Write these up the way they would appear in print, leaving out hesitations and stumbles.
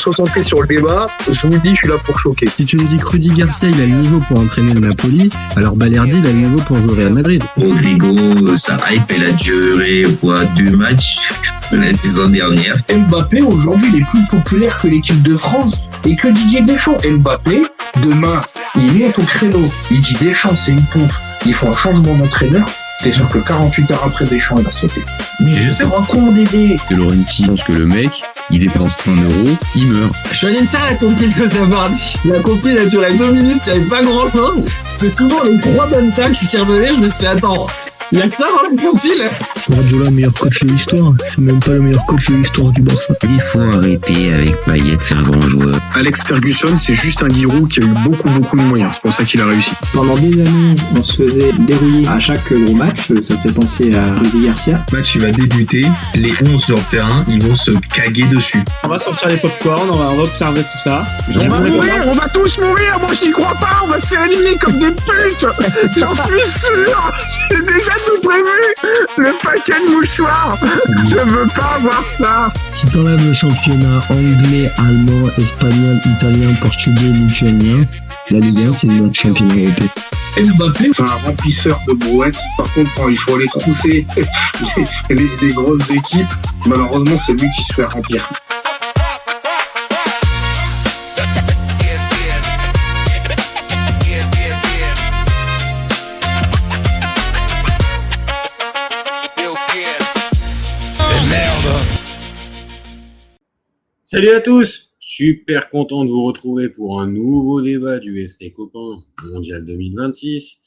se concentrer sur le débat. Je vous le dis, je suis là pour choquer. Si tu me dis que Rudy Garcia, il a le niveau pour entraîner le Napoli, alors Balerdi, il a le niveau pour jouer au Real Madrid. Rodrigo, sa hype, elle a duré, deux matchs la saison dernière. Mbappé, aujourd'hui, il est plus populaire que l'équipe de France et que Didier Deschamps. Mbappé, demain, il monte au créneau. Il dit Deschamps, c'est une pompe. Il faut un changement d'entraîneur. T'es sûr que 48 heures après Deschamps, il va sauter. Mais je sais pas con Dédé. Que Laurenti pense que le mec, il dépense 1 euro, il meurt. Je suis allé me faire la compil que ça m'a dit. La compil a duré 2 minutes, il n'y avait pas grand chose. C'est souvent les 3 bonnes tacles qui revenaient, je me suis dit attends, il y a que ça dans la compil. Guardiola, meilleur coach de l'histoire. C'est même pas le meilleur coach de l'histoire du Barça. Il faut arrêter avec Payet, c'est un grand joueur. Alex Ferguson, c'est juste un Giroud qui a eu beaucoup de moyens. C'est pour ça qu'il a réussi. Pendant des années, on se faisait dérouiller à chaque gros match. Ça fait penser à Rudy Garcia. Le match, il va débuter. Les 11 sur le terrain, ils vont se caguer dessus. On va sortir les popcorn, on va observer tout ça. On va tous mourir. Moi, j'y crois pas. On va se faire éliminer comme des putes. J'en suis sûr. J'ai déjà tout prévu. Le paquet de mouchoirs. Je veux pas avoir ça. Si t'enlèves le championnat anglais, allemand, espagnol, italien, portugais, lituanien, la Ligue 1, c'est le meilleur championnat européen. Mbappé, c'est un remplisseur de brouettes. Par contre, quand il faut aller trousser les grosses équipes, malheureusement, c'est lui qui se fait remplir. Salut à tous, super content de vous retrouver pour un nouveau débat du FC Copain Mondial 2026.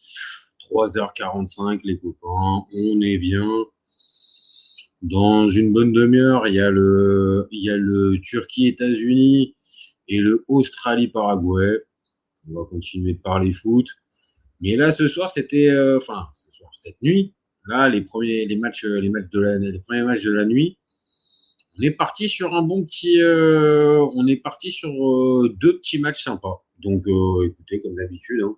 3h45 les copains, on est bien. Dans une bonne demi-heure, il y a le Turquie-États-Unis et le Australie-Paraguay. On va continuer de parler foot. Mais là, ce soir, cette nuit, là, les premiers matchs de la nuit, on est parti sur un bon petit, deux petits matchs sympas. Donc, écoutez, comme d'habitude, hein,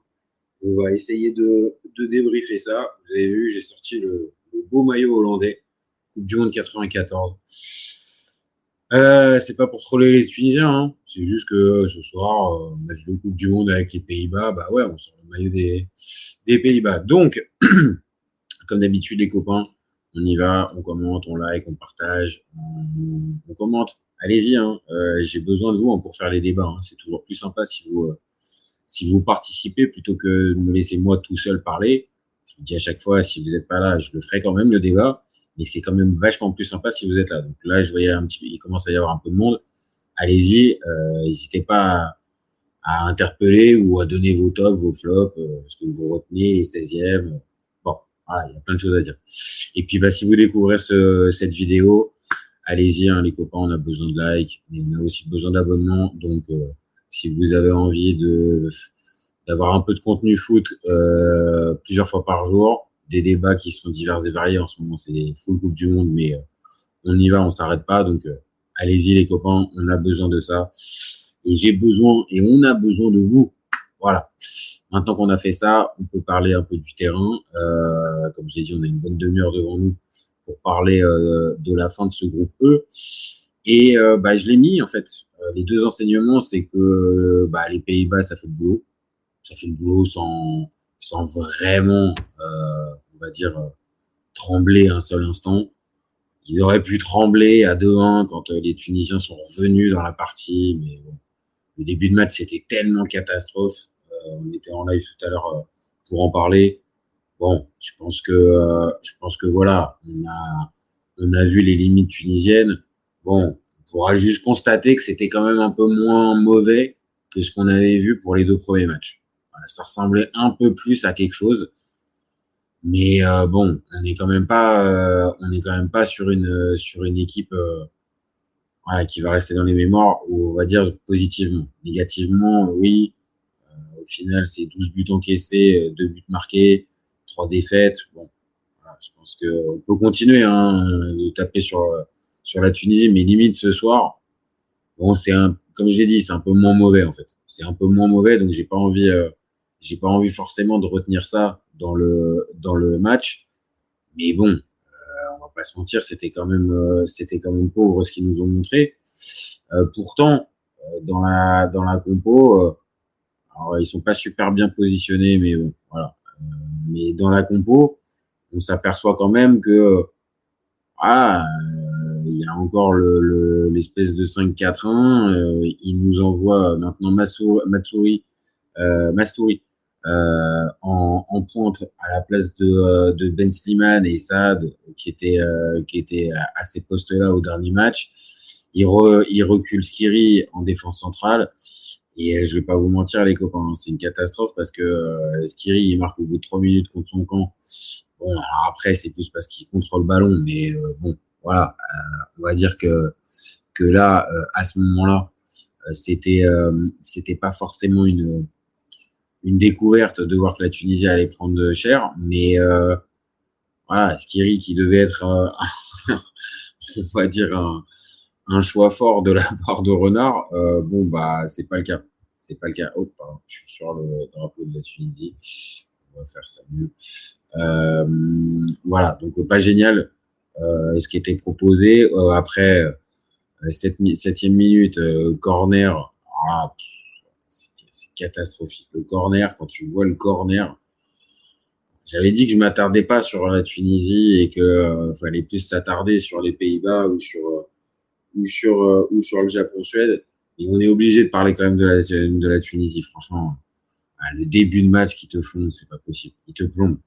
on va essayer de débriefer ça. Vous avez vu, j'ai sorti le beau maillot hollandais, Coupe du Monde 94. C'est pas pour troller les Tunisiens, hein. C'est juste que ce soir, match de Coupe du Monde avec les Pays-Bas, bah ouais, on sort le maillot des Pays-Bas. Donc, comme d'habitude, les copains, on y va, on commente, on like, on partage, on commente. Allez-y, hein. J'ai besoin de vous pour faire les débats. Hein. C'est toujours plus sympa si vous participez plutôt que de me laisser moi tout seul parler. Je vous dis à chaque fois, si vous n'êtes pas là, je le ferai quand même le débat, mais c'est quand même vachement plus sympa si vous êtes là. Donc là, je voyais il commence à y avoir un peu de monde. Allez-y, n'hésitez pas à interpeller ou à donner vos tops, vos flops, ce que vous retenez, les 16e. Voilà, il y a plein de choses à dire. Et puis, si vous découvrez cette vidéo, allez-y, hein, les copains, on a besoin de likes, mais on a aussi besoin d'abonnements. Donc, si vous avez envie d'avoir un peu de contenu foot plusieurs fois par jour, des débats qui sont divers et variés. En ce moment, c'est full Coupe du Monde, mais on y va, on s'arrête pas. Donc, allez-y, les copains, on a besoin de ça. Et on a besoin de vous. Voilà. Maintenant qu'on a fait ça, on peut parler un peu du terrain. Comme j'ai dit, on a une bonne demi-heure devant nous pour parler de la fin de ce groupe E. Et je l'ai mis, en fait. Les deux enseignements, c'est que les Pays-Bas, ça fait le boulot. Ça fait le boulot sans vraiment, on va dire, trembler un seul instant. Ils auraient pu trembler à 2-1 quand les Tunisiens sont revenus dans la partie. Mais bon, le début de match, c'était tellement catastrophe. On était en live tout à l'heure pour en parler. Bon, je pense que voilà, on a vu les limites tunisiennes. Bon, on pourra juste constater que c'était quand même un peu moins mauvais que ce qu'on avait vu pour les 2 premiers matchs. Voilà, ça ressemblait un peu plus à quelque chose, mais bon, on n'est quand même pas sur une équipe qui va rester dans les mémoires, ou on va dire positivement. Négativement, oui. Au final, c'est 12 buts encaissés, 2 buts marqués, 3 défaites. Bon, voilà, je pense qu'on peut continuer de taper sur la Tunisie, mais limite ce soir, bon, comme je l'ai dit, c'est un peu moins mauvais en fait. C'est un peu moins mauvais, donc j'ai pas envie forcément de retenir ça dans le match. Mais bon, on va pas se mentir, c'était quand même pauvre ce qu'ils nous ont montré. Pourtant, dans la compo, alors ils sont pas super bien positionnés, mais bon, voilà. Mais dans la compo, on s'aperçoit quand même que il y a encore l'espèce de 5-4-1. Il nous envoie maintenant Mastouri en pointe à la place de Ben Slimane et Saad qui était à ces postes-là au dernier match. Il recule Skiri en défense centrale. Et je vais pas vous mentir, les copains, c'est une catastrophe parce que Skiri, il marque au bout de 3 minutes contre son camp. Bon, alors après, c'est plus parce qu'il contrôle le ballon, mais bon, voilà. On va dire que là, à ce moment-là, c'était pas forcément une découverte de voir que la Tunisie allait prendre cher, mais voilà, Skiri qui devait être, on va dire un choix fort de la part de Renard, bon bah c'est pas le cas. C'est pas le cas. Oh, pardon, je suis sur le drapeau de la Tunisie. On va faire ça mieux. Voilà, donc pas génial ce qui était proposé. Après, 7e minute, corner. C'est catastrophique. Le corner, quand tu vois le corner, j'avais dit que je m'attardais pas sur la Tunisie et que fallait plus s'attarder sur les Pays-Bas ou sur le Japon-Suède. Et on est obligé de parler quand même de la Tunisie, franchement. Le début de match qu'ils te font, c'est pas possible. Ils te plombent.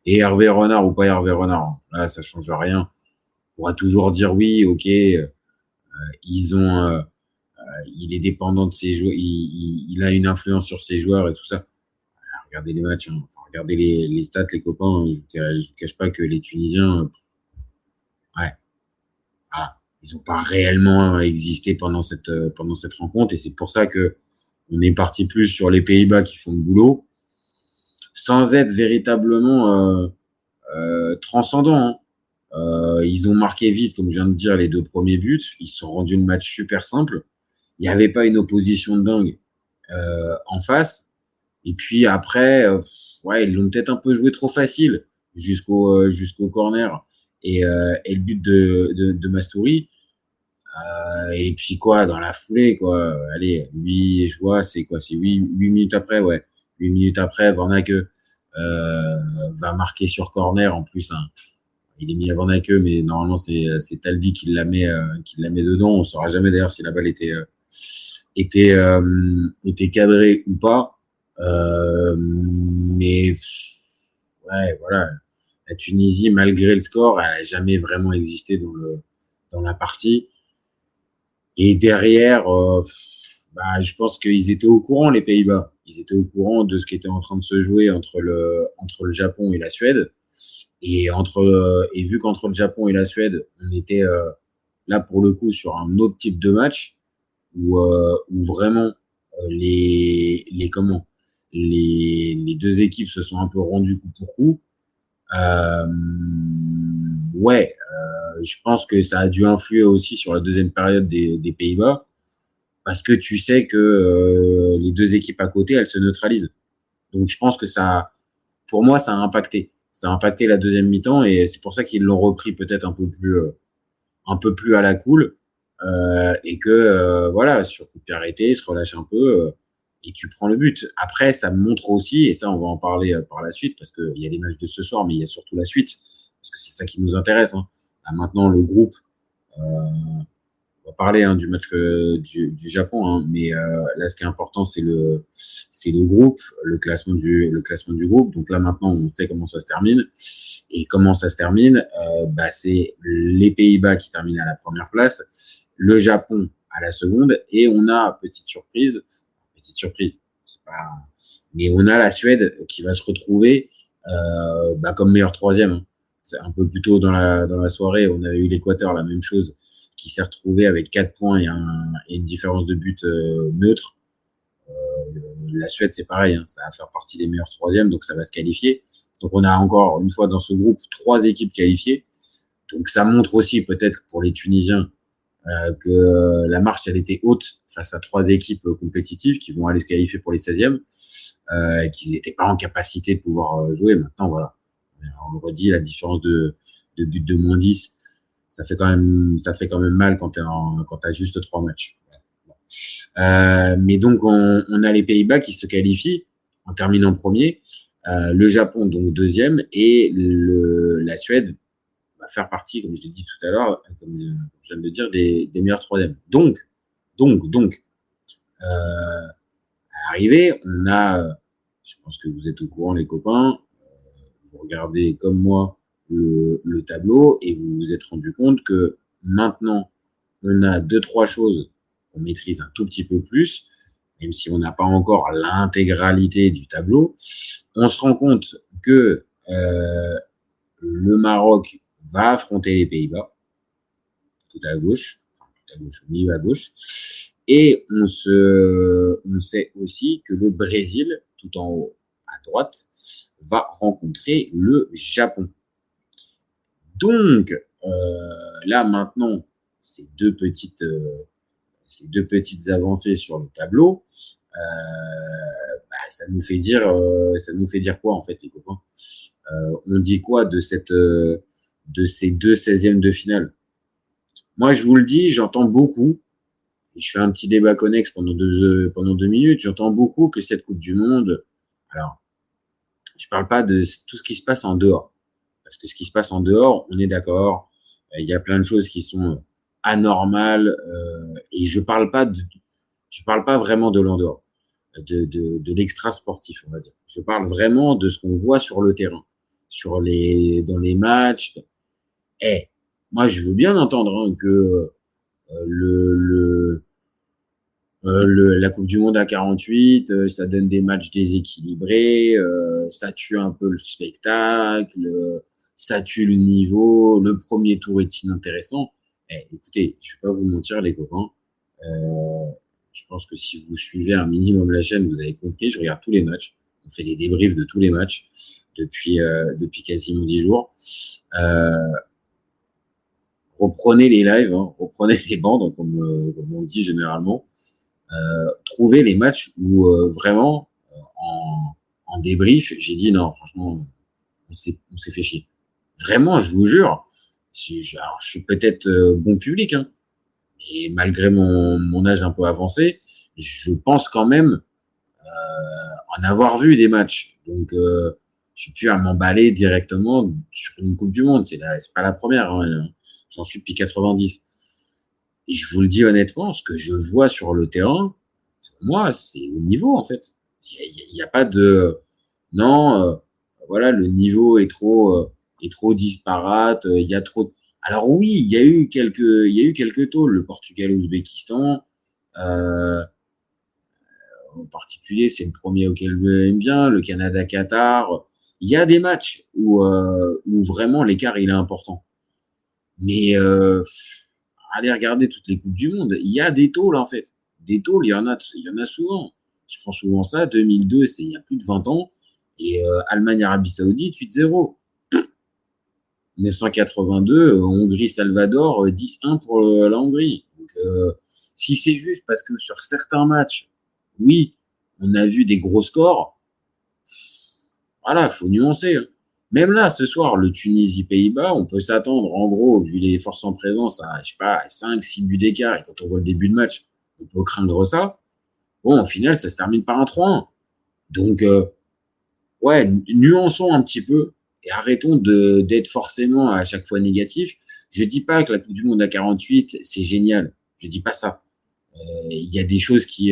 Et Hervé Renard ou pas Hervé Renard, là, ça change rien. On pourra toujours dire oui, ok, il est dépendant de ses joueurs, il a une influence sur ses joueurs et tout ça. Regardez les matchs, enfin, regardez les stats, les copains. Je vous cache pas que les Tunisiens, ils n'ont pas réellement existé pendant cette rencontre, et c'est pour ça que on est parti plus sur les Pays-Bas qui font le boulot, sans être véritablement transcendants. Ils ont marqué vite, comme je viens de dire, les 2 premiers buts. Ils se sont rendus le match super simple. Il n'y avait pas une opposition de dingue en face. Et puis après, ils l'ont peut-être un peu joué trop facile jusqu'au corner et le but de Mastouri. Et puis quoi, dans la foulée, quoi. Allez, 8 minutes après, 8 minutes après, Van Aeke va marquer sur corner. En plus, il est mis à Van Aeke, mais normalement c'est Talbi qui la met dedans. On saura jamais d'ailleurs si la balle était cadrée ou pas. Mais voilà, la Tunisie, malgré le score, elle n'a jamais vraiment existé dans la partie. Et derrière, je pense qu'ils étaient au courant, les Pays-Bas. Ils étaient au courant de ce qui était en train de se jouer entre le Japon et la Suède. Et vu qu'entre le Japon et la Suède, on était là pour le coup sur un autre type de match où vraiment les 2 équipes se sont un peu rendues coup pour coup. Je pense que ça a dû influer aussi sur la deuxième période des Pays-Bas, parce que tu sais que les 2 équipes à côté, elles se neutralisent. Donc je pense que pour moi, ça a impacté. Ça a impacté la deuxième mi-temps, et c'est pour ça qu'ils l'ont repris peut-être un peu plus à la cool, et que sur coup de pied arrêté, ils se relâchent un peu. Et tu prends le but. Après, ça montre aussi, et ça, on va en parler par la suite, parce qu'il y a les matchs de ce soir, mais il y a surtout la suite, parce que c'est ça qui nous intéresse. Là, maintenant, le groupe, on va parler du match du Japon, mais là, ce qui est important, c'est le groupe, le classement du groupe. Donc là, maintenant, on sait comment ça se termine. Et comment ça se termine, c'est les Pays-Bas qui terminent à la première place, le Japon à la seconde, et on a, petite surprise, mais on a la Suède qui va se retrouver comme meilleur 3e. C'est un peu plus tôt dans la soirée, on avait eu l'Équateur, la même chose, qui s'est retrouvé avec 4 points et une différence de but neutre. La Suède, c'est pareil, ça va faire partie des meilleurs 3e, donc ça va se qualifier. Donc on a encore une fois dans ce groupe 3 équipes qualifiées. Donc ça montre aussi peut-être pour les Tunisiens que la marche, elle était haute face à 3 équipes compétitives qui vont aller se qualifier pour les 16e, qu'ils n'étaient pas en capacité de pouvoir jouer. Maintenant, voilà. On le redit, la différence de but de moins 10, ça fait quand même mal quand t'as juste 3 matchs. Bon. Mais donc, on a les Pays-Bas qui se qualifient en terminant premier, le Japon donc deuxième, et la Suède va faire partie, comme je l'ai dit tout à l'heure, comme je viens de le dire, des meilleurs troisièmes. Donc, à l'arrivée, on a, je pense que vous êtes au courant les copains, vous regardez comme moi le tableau et vous vous êtes rendu compte que maintenant, on a 2-3 choses qu'on maîtrise un tout petit peu plus, même si on n'a pas encore l'intégralité du tableau. On se rend compte que le Maroc va affronter les Pays-Bas, tout à gauche, au milieu à gauche, et on sait aussi que le Brésil, tout en haut à droite, va rencontrer le Japon. Donc, là maintenant, ces deux petites avancées sur le tableau, ça nous fait dire quoi en fait les copains? On dit quoi de ces deux 16e de finale? Moi je vous le dis, j'entends beaucoup, je fais un petit débat connexe pendant 2 minutes, j'entends beaucoup que cette Coupe du Monde, alors je parle pas de tout ce qui se passe en dehors, parce que ce qui se passe en dehors, on est d'accord, il y a plein de choses qui sont anormales, et je parle pas vraiment de l'en dehors, de l'extra sportif, on va dire. Je parle vraiment de ce qu'on voit sur le terrain, dans les matchs. Moi je veux bien entendre que la Coupe du Monde à 48, ça donne des matchs déséquilibrés, ça tue un peu le spectacle, ça tue le niveau, le premier tour est inintéressant. Écoutez, je vais pas vous mentir les copains, je pense que si vous suivez un minimum la chaîne, vous avez compris, je regarde tous les matchs, on fait des débriefs de tous les matchs depuis quasiment 10 jours. Reprenez les lives, reprenez les bandes, comme on dit généralement. Trouvez les matchs où vraiment, en débrief, j'ai dit non, franchement, on s'est fait chier. Vraiment, je vous jure. Alors, je suis peut-être bon public, et malgré mon âge un peu avancé, je pense quand même en avoir vu des matchs. Donc, je suis plus à m'emballer directement sur une Coupe du Monde. C'est pas la première. J'en suis depuis 90. Et je vous le dis honnêtement, ce que je vois sur le terrain, moi, c'est au niveau, en fait. Il n'y a pas de... Non, voilà, le niveau est trop disparate, il y a trop... Alors oui, il y a eu quelques taux, le Portugal-Ouzbékistan, en particulier, c'est le premier auquel j'aime bien, le Canada-Qatar. Il y a des matchs où vraiment l'écart il est important. Mais allez regarder toutes les Coupes du Monde, il y a des taux là en fait. Des taux, il y en a souvent. Je prends souvent ça, 2002, c'est il y a plus de 20 ans, et Allemagne-Arabie Saoudite, 8-0. 1982, Hongrie-Salvador, 10-1 pour la Hongrie. Donc, si c'est juste parce que sur certains matchs, oui, on a vu des gros scores, voilà, faut nuancer. Même là, ce soir, le Tunisie-Pays-Bas, on peut s'attendre, en gros, vu les forces en présence, à, 5-6 buts d'écart, et quand on voit le début de match, on peut craindre ça. Bon, au final, ça se termine par un 3-1. Donc, nuançons un petit peu, et arrêtons d'être forcément à chaque fois négatif. Je dis pas que la Coupe du Monde à 48, c'est génial. Je dis pas ça. Il y a des choses qui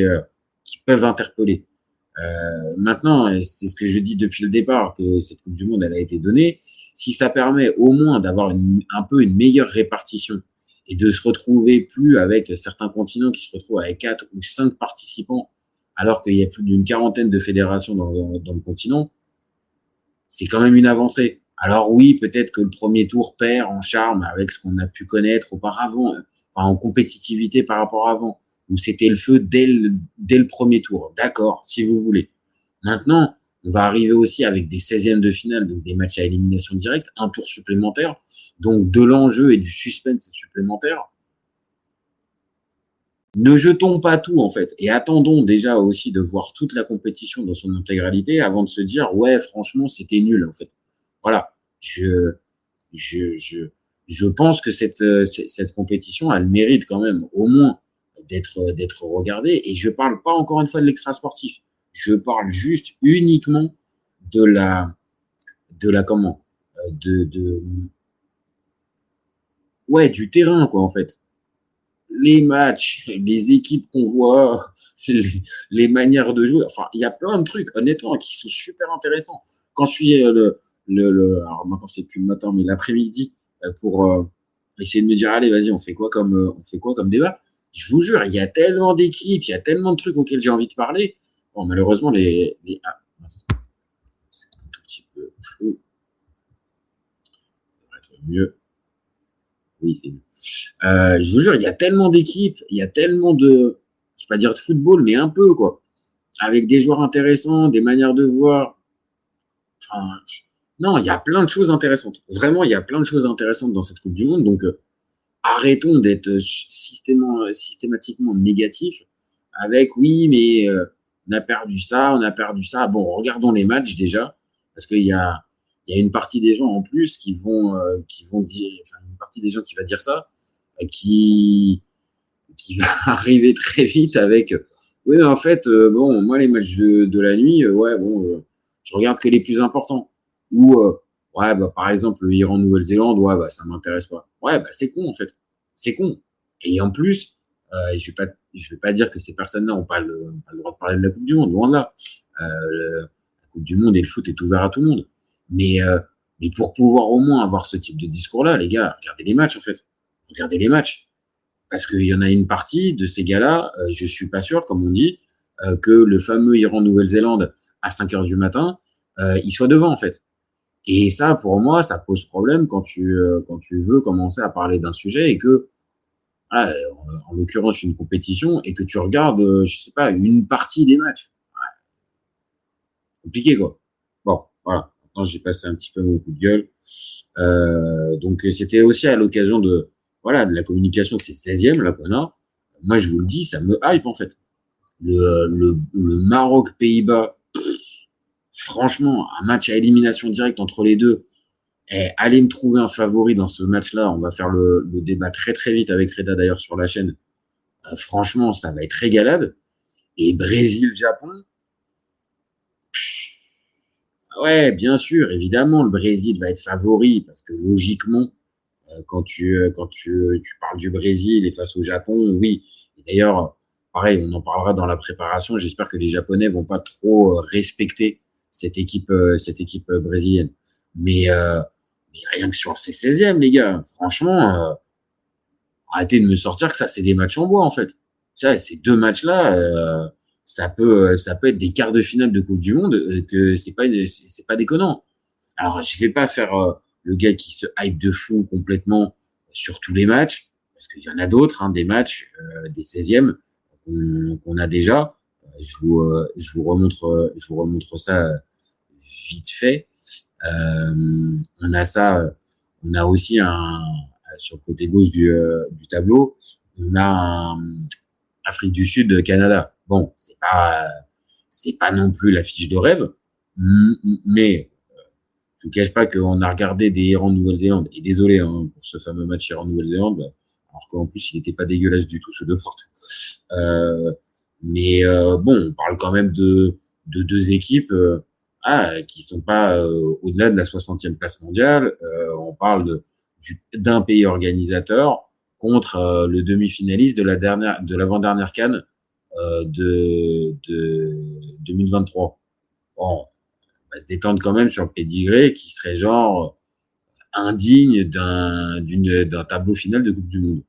peuvent interpeller. Maintenant, c'est ce que je dis depuis le départ, que cette Coupe du Monde, elle a été donnée. Si ça permet au moins d'avoir un peu une meilleure répartition et de se retrouver plus avec certains continents qui se retrouvent avec 4 ou 5 participants, alors qu'il y a plus d'une quarantaine de fédérations dans le continent, c'est quand même une avancée. Alors oui, peut-être que le premier tour perd en charme avec ce qu'on a pu connaître auparavant, en compétitivité par rapport à avant, où c'était le feu dès le premier tour. D'accord, si vous voulez. Maintenant, on va arriver aussi avec des 16e de finale, donc des matchs à élimination directe, un tour supplémentaire, donc de l'enjeu et du suspense supplémentaire. Ne jetons pas tout, en fait, et attendons déjà aussi de voir toute la compétition dans son intégralité avant de se dire, ouais, franchement, c'était nul, en fait. Voilà. Je pense que cette compétition, elle mérite quand même au moins d'être regardé. Et je parle pas encore une fois de l'extra sportif. Je parle juste uniquement de la comment, ouais, du terrain, quoi, en fait. Les matchs, les équipes qu'on voit, les manières de jouer. Enfin, il y a plein de trucs, honnêtement, qui sont super intéressants. Quand je suis alors maintenant c'est plus le matin, mais l'après-midi, pour essayer de me dire, allez, vas-y, on fait quoi comme débat. Je vous jure, il y a tellement d'équipes, il y a tellement de trucs auxquels j'ai envie de parler. Bon, malheureusement, ah, c'est un tout petit peu flou. Ça devrait être mieux. Oui, c'est mieux. Je vous jure, il y a tellement d'équipes, il y a tellement je vais pas dire de football, mais un peu, quoi. Avec des joueurs intéressants, des manières de voir. Enfin, non, il y a plein de choses intéressantes. Vraiment, il y a plein de choses intéressantes dans cette Coupe du Monde. Donc, arrêtons d'être systématiquement négatifs avec oui, mais on a perdu ça. Bon, regardons les matchs déjà, parce qu'il y a une partie des gens en plus qui vont dire, enfin, une partie des gens qui va dire ça, qui va arriver très vite avec oui, en fait, bon, moi les matchs de la nuit, ouais, bon, je regarde que les plus importants. Ou ouais, bah par exemple Iran-Nouvelle-Zélande, ouais, bah ça m'intéresse pas. Ouais, bah c'est con en fait, c'est con. Et en plus, je vais pas dire que ces personnes-là ont pas le droit de parler de la Coupe du Monde, loin de là. La Coupe du Monde et le foot est ouvert à tout le monde. Mais pour pouvoir au moins avoir ce type de discours-là, les gars, regardez les matchs en fait. Regardez les matchs. Parce qu'il y en a une partie de ces gars-là, je suis pas sûr, comme on dit, que le fameux Iran-Nouvelle-Zélande à 5 heures du matin, il soit devant en fait. Et ça, pour moi, ça pose problème quand tu veux commencer à parler d'un sujet et que, voilà, en l'occurrence une compétition, et que tu regardes, je sais pas, une partie des matchs. Ouais. Compliqué quoi. Bon, voilà. Maintenant, j'ai passé un petit peu mon coup de gueule. Donc, c'était aussi à l'occasion de la communication de ces 16e là qu'on a. Moi, je vous le dis, ça me hype en fait. Le Maroc-Pays-Bas. Franchement, un match à élimination directe entre les deux. Et allez me trouver un favori dans ce match-là. On va faire le débat très très vite avec Reda d'ailleurs sur la chaîne. Franchement, ça va être régalade. Et Brésil-Japon. Ouais, bien sûr, évidemment, le Brésil va être favori parce que logiquement, quand tu parles du Brésil et face au Japon, oui. Et d'ailleurs, pareil, on en parlera dans la préparation. J'espère que les Japonais vont pas trop respecter cette équipe brésilienne. Mais rien que sur ces 16e, les gars, franchement, arrêtez de me sortir que ça, c'est des matchs en bois, en fait. Ça, ces deux matchs-là, ça peut être des quarts de finale de Coupe du Monde, que c'est pas déconnant. Alors, je vais pas faire le gars qui se hype de fou complètement sur tous les matchs, parce qu'il y en a d'autres, hein, des matchs des 16e qu'on a déjà. Je vous remontre ça vite fait. On a ça. On a aussi sur le côté gauche du tableau, on a un Afrique du Sud, Canada. Bon, c'est pas non plus l'affiche de rêve, mais je vous cache pas qu'on a regardé des Iran Nouvelle-Zélande, et désolé hein, pour ce fameux match Iran Nouvelle-Zélande, alors qu'en plus il n'était pas dégueulasse du tout ce de partout. Mais bon, on parle quand même de deux équipes qui sont pas au-delà de la 60e place mondiale. On parle d'un pays organisateur contre le demi-finaliste de l'avant-dernière CAN de 2023. Bon, on va se détendre quand même sur le pédigré qui serait genre indigne d'un tableau final de Coupe du Monde.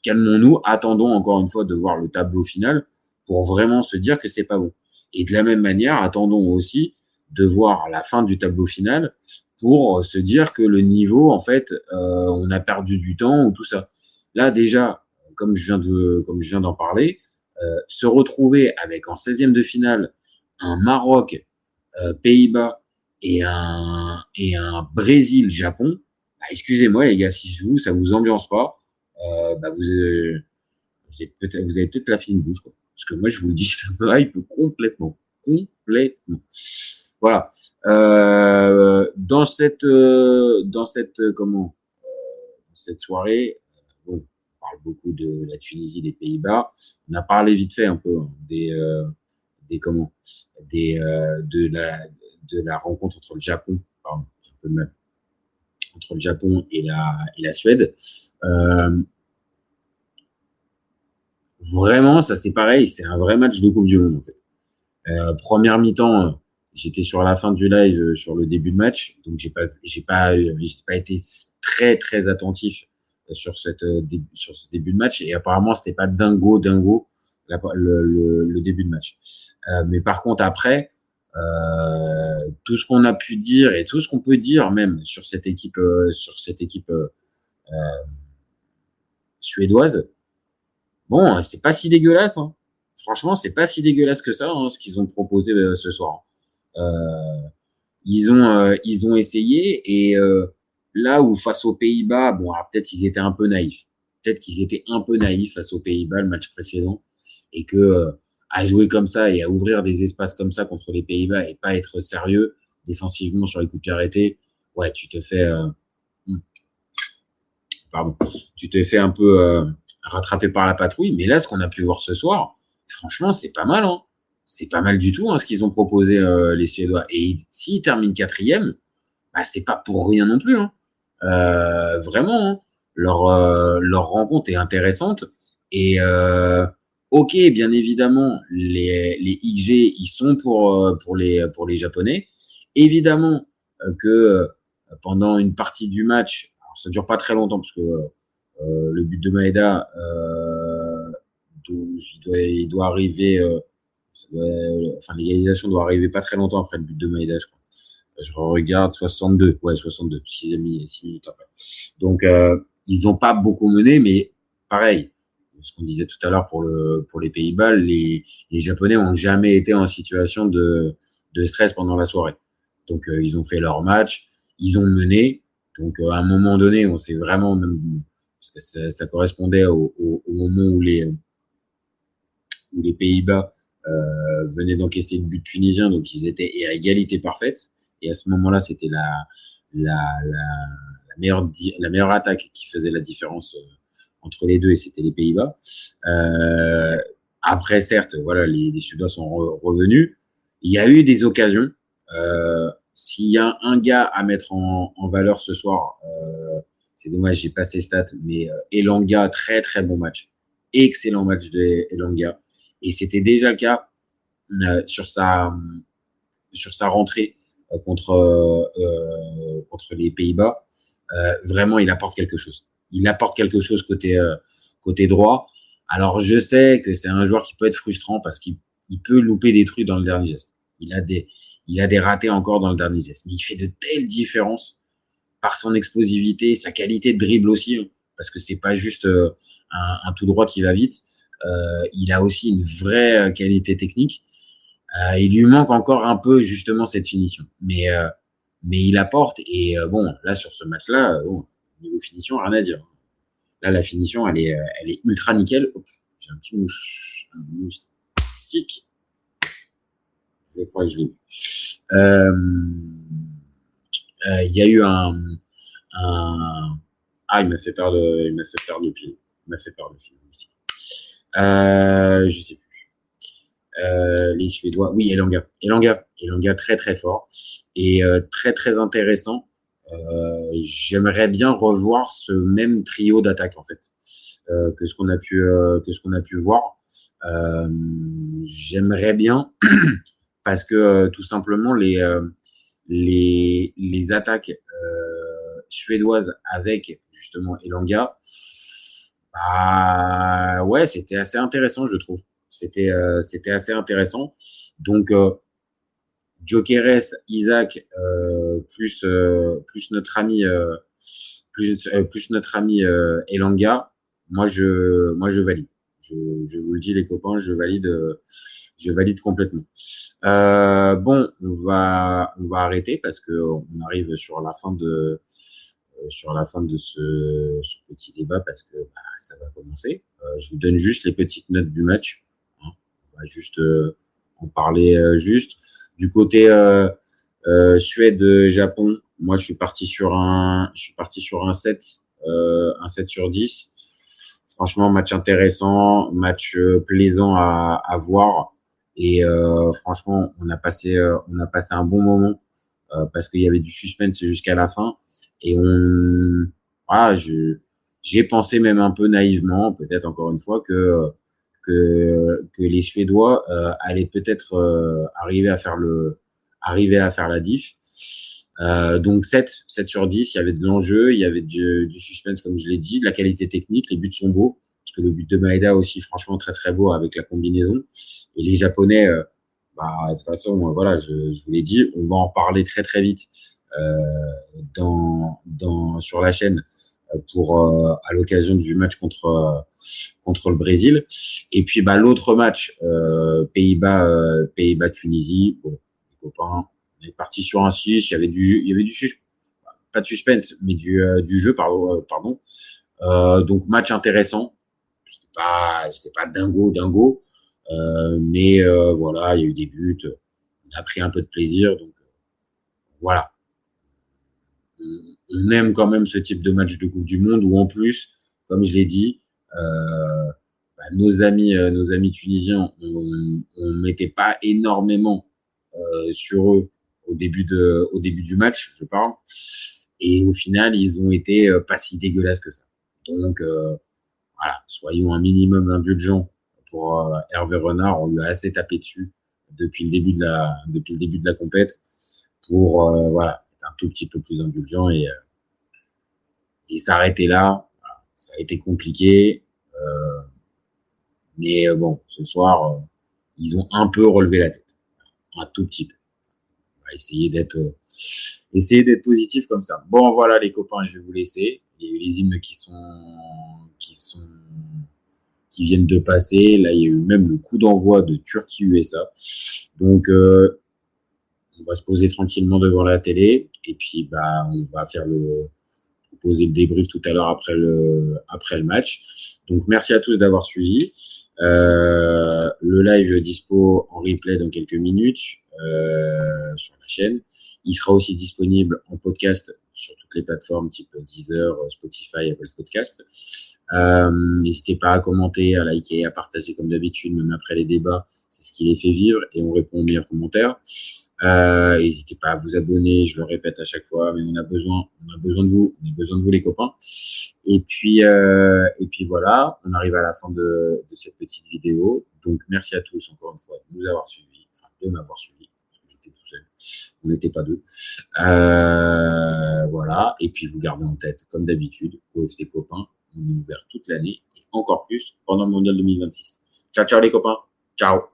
Calmons-nous, attendons encore une fois de voir le tableau final pour vraiment se dire que c'est pas bon. Et de la même manière, attendons aussi de voir la fin du tableau final pour se dire que le niveau, en fait, on a perdu du temps ou tout ça. Là, déjà, comme je viens d'en parler, se retrouver avec en 16e de finale un Maroc, Pays-Bas et un Brésil-Japon, bah, excusez-moi les gars, si ça vous ambiance pas, bah vous avez peut-être la fine bouche, quoi. Parce que moi, je vous le dis, ça me hype complètement. Voilà. Dans cette soirée, bon, parle beaucoup de la Tunisie, des Pays-Bas. On a parlé vite fait un peu de la rencontre entre le Japon, pardon, j'ai un peu de mal, entre le Japon et la Suède. Vraiment, ça c'est pareil, c'est un vrai match de Coupe du Monde en fait. Première mi-temps, j'étais sur la fin du live sur le début de match, donc j'ai pas été très très attentif sur ce début de match, et apparemment c'était pas dingo le début de match. Mais par contre après, tout ce qu'on a pu dire et tout ce qu'on peut dire même sur cette équipe suédoise, bon, c'est pas si dégueulasse, hein. Franchement, c'est pas si dégueulasse que ça, hein, ce qu'ils ont proposé ce soir. Ils ont essayé, et là où face aux Pays-Bas, bon, alors peut-être qu'ils étaient un peu naïfs. Peut-être qu'ils étaient un peu naïfs face aux Pays-Bas le match précédent, et que à jouer comme ça et à ouvrir des espaces comme ça contre les Pays-Bas et pas être sérieux défensivement sur les coups de pied arrêtés, ouais, tu te fais un peu rattraper par la patrouille. Mais là, ce qu'on a pu voir ce soir, franchement, c'est pas mal, hein. C'est pas mal du tout, hein, ce qu'ils ont proposé les Suédois. Et s'ils terminent 4e, bah, c'est pas pour rien non plus, hein. Vraiment, hein. Leur rencontre est intéressante. Et ok, bien évidemment, les XG, ils sont pour les Japonais. Évidemment que pendant une partie du match, alors ça dure pas très longtemps parce que le but de Maeda, il doit arriver, l'égalisation doit arriver pas très longtemps après le but de Maeda, je crois. Je regarde 62, 6 minutes après. Donc ils ont pas beaucoup mené, mais pareil, ce qu'on disait tout à l'heure pour les Pays-Bas, les Japonais ont jamais été en situation de stress pendant la soirée. Donc ils ont fait leur match, ils ont mené. Donc à un moment donné, on s'est vraiment, parce que ça correspondait au moment où les Pays-Bas venaient d'encaisser le but tunisien, donc ils étaient à égalité parfaite. Et à ce moment-là, c'était la meilleure attaque qui faisait la différence entre les deux, et c'était les Pays-Bas. Après, certes, voilà, les Suédois sont revenus. Il y a eu des occasions. S'il y a un gars à mettre en valeur ce soir, c'est dommage, j'ai pas ses stats, mais Elanga, très très bon match. Excellent match de Elanga. Et c'était déjà le cas sur sa rentrée contre les Pays-Bas. Vraiment, il apporte quelque chose. Il apporte quelque chose côté droit. Alors, je sais que c'est un joueur qui peut être frustrant parce qu'il peut louper des trucs dans le dernier geste. Il a des ratés encore dans le dernier geste. Mais il fait de telles différences par son explosivité, sa qualité de dribble aussi, hein, parce que c'est pas juste un tout droit qui va vite. Il a aussi une vraie qualité technique. Il lui manque encore un peu justement cette finition. Mais il apporte. Et bon, là, sur ce match-là, niveau finition, rien à dire. Là, la finition, elle est ultra nickel. Hop, j'ai un petit moustique. Je crois que je l'ai vu. Il y a eu il m'a fait perdre le fil. Il m'a fait perdre le fil. Je sais plus. Les Suédois. Oui, Elanga très très fort et très très intéressant. J'aimerais bien revoir ce même trio d'attaque en fait que ce qu'on a pu voir. J'aimerais bien parce que tout simplement les attaques suédoises avec justement Elanga, bah ouais, c'était assez intéressant, je trouve. C'était assez intéressant. Donc Gyökeres, Isaac plus notre ami Elanga, moi je valide. Je vous le dis les copains, je valide complètement. Bon, on va arrêter parce que on arrive sur la fin de ce petit débat parce que ça va commencer. Je vous donne juste les petites notes du match. Hein. On va juste en parler juste. Du côté Suède-Japon, moi je suis parti sur un 7 sur 10. franchement, match intéressant, match plaisant à voir. Et franchement, on a passé un bon moment parce qu'il y avait du suspense jusqu'à la fin. Et voilà, j'ai pensé même un peu naïvement, peut-être encore une fois, que les Suédois allaient peut-être arriver à faire la diff. Donc 7 sur 10, il y avait de l'enjeu, il y avait du suspense, comme je l'ai dit, de la qualité technique, les buts sont beaux, parce que le but de Maeda aussi, franchement, très très beau avec la combinaison. Et les Japonais, de toute façon, voilà, je vous l'ai dit, on va en reparler très très vite sur la chaîne à l'occasion du match contre le Brésil. Et puis l'autre match, Pays-Bas-Tunisie, bon, les copains, on est parti sur un 6, il y avait du pas de suspense, mais du jeu, pardon. Donc match intéressant. C'était pas dingo. Mais voilà, il y a eu des buts, on a pris un peu de plaisir, donc voilà. On aime quand même ce type de match de Coupe du Monde où en plus, comme je l'ai dit, nos amis tunisiens, on mettait pas énormément sur eux au début du match, je parle, et au final ils ont été pas si dégueulasses que ça. Donc voilà, soyons un minimum indulgents pour Hervé Renard. On lui a assez tapé dessus depuis le début de la compète pour voilà, être un tout petit peu plus indulgent et s'arrêter là. Voilà, ça a été compliqué, mais bon, ce soir ils ont un peu relevé la tête, un tout petit peu. On va essayer d'être positif comme ça. Bon, voilà les copains, je vais vous laisser. Il y a eu les hymnes qui viennent de passer. Là, il y a eu même le coup d'envoi de Turquie-USA. Donc, on va se poser tranquillement devant la télé. Et puis, on va proposer le débrief tout à l'heure après le match. Donc, merci à tous d'avoir suivi. Le live dispo en replay dans quelques minutes sur la chaîne. Il sera aussi disponible en podcast sur toutes les plateformes type Deezer, Spotify, Apple Podcast. N'hésitez pas à commenter, à liker, à partager comme d'habitude, même après les débats. C'est ce qui les fait vivre et on répond aux meilleurs commentaires. N'hésitez pas à vous abonner, je le répète à chaque fois, mais on a besoin de vous, les copains. Et puis voilà, on arrive à la fin de cette petite vidéo. Donc merci à tous encore une fois de m'avoir suivi, parce que j'étais tout seul. On n'était pas deux. Voilà. Et puis vous gardez en tête, comme d'habitude, KFC Copains, on est ouvert toute l'année et encore plus pendant le Mondial 2026. Ciao les copains. Ciao.